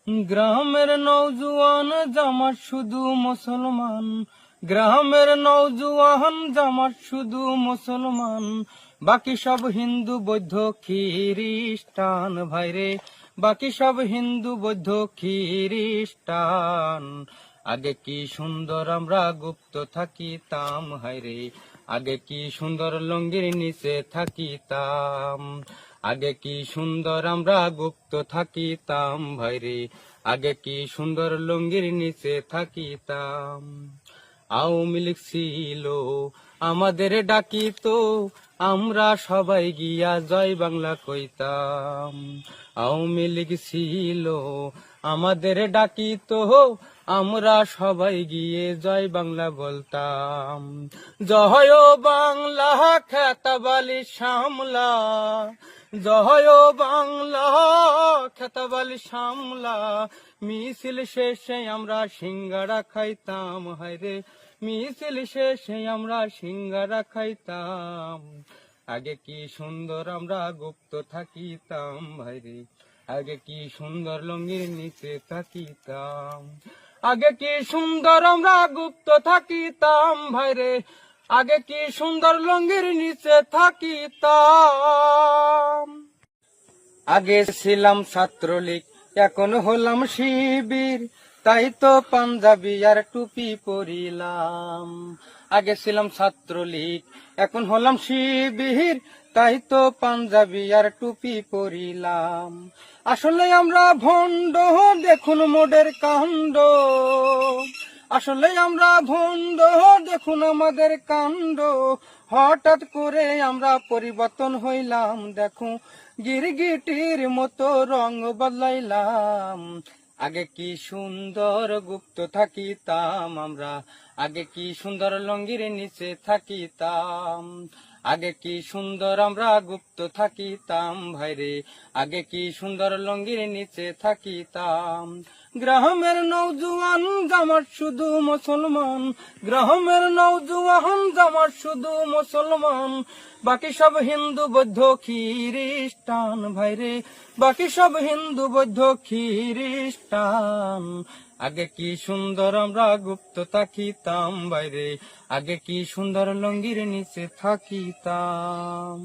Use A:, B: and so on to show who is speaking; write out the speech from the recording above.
A: গ্রামের নওজোয়ান জামাত শুধু মুসলমান, গ্রামের নওজোয়ান জামাত শুধু মুসলমান, বাকি সব হিন্দু বৌদ্ধ খ্রিস্টান ভাইরে, বাকি সব হিন্দু বৌদ্ধ খ্রিস্টান। আগে কি সুন্দর আমরা গুপ্ত থাকিতাম হায়রে, আগে কি সুন্দর লুঙ্গির নিচে থাকিতাম, আগে কি সুন্দর আমরা গুপ্ত থাকিতাম ভাইরে, আগে কি সুন্দর লুঙ্গির নিচে থাকিতাম। আওয়ামী লীগ ছিল আমাদের ডাকিত, আমরা সবাই গিয়া জয় বাংলা কইতাম। আওয়ামী লীগ ছিল আমাদের ডাকিত, আমরা সবাই গিয়ে জয় বাংলা বলতাম। জয় বাংলা খেতাবালি সামলা, জয় বাংলা খেতাবালি সামলা, মিছিল শেষে আমরা সিঙ্গারা খাইতাম হায়রে, মিছিল শেষে আমরা সিঙ্গারা খাইতাম। আগে কি সুন্দর আমরা গুপ্ত থাকিতাম ভাইরে, আগে কি সুন্দর লুঙ্গির নিচে থাকিতাম, আগে কি সুন্দর আমরা গুপ্ত থাকিতাম ভাইরে, আগে কি সুন্দর লুঙ্গির নিচে থাকিতাম। আগে ছিলাম ছাত্রলীগ, এখন হলাম শিবির, তাই তো পাঞ্জাবি আর টুপি পরিলাম। আগে ছিলাম ছাত্রলীগ, এখন হলাম শিবির, তাই তো পাঞ্জাবি আর টুপি পরিলাম। আসলে আমরা ভণ্ড, দেখুন মোদের কাণ্ড, আসলে আমরা ভণ্ড, দেখুন আমাদের কাণ্ড। হঠাৎ করে আমরা পরিবর্তন হইলাম, দেখুন গিরগিটির মতো রং বদলাইলাম। আগে কি সুন্দর গুপ্ত থাকিতাম আমরা, আগে কি সুন্দর লুঙ্গির নিচে থাকিতাম, আগে কি সুন্দর আমরা গুপ্ত থাকিতাম ভাইরে, আগে কি সুন্দর লুঙ্গির নিচে থাকিতাম। গ্রামের নওজোয়ান জামাত শুধু মুসলমান, গ্রামের নওজোয়ান জামাত শুধু মুসলমান, বাকি সব হিন্দু বৌদ্ধ খ্রিস্টান ভাইরে, বাকি সব হিন্দু বৌদ্ধ খ্রিস্টান। আগে কি সুন্দর আমরা গুপ্ত থাকিতাম বাইরে, আগে কি সুন্দর লুঙ্গির নিচে থাকিতাম।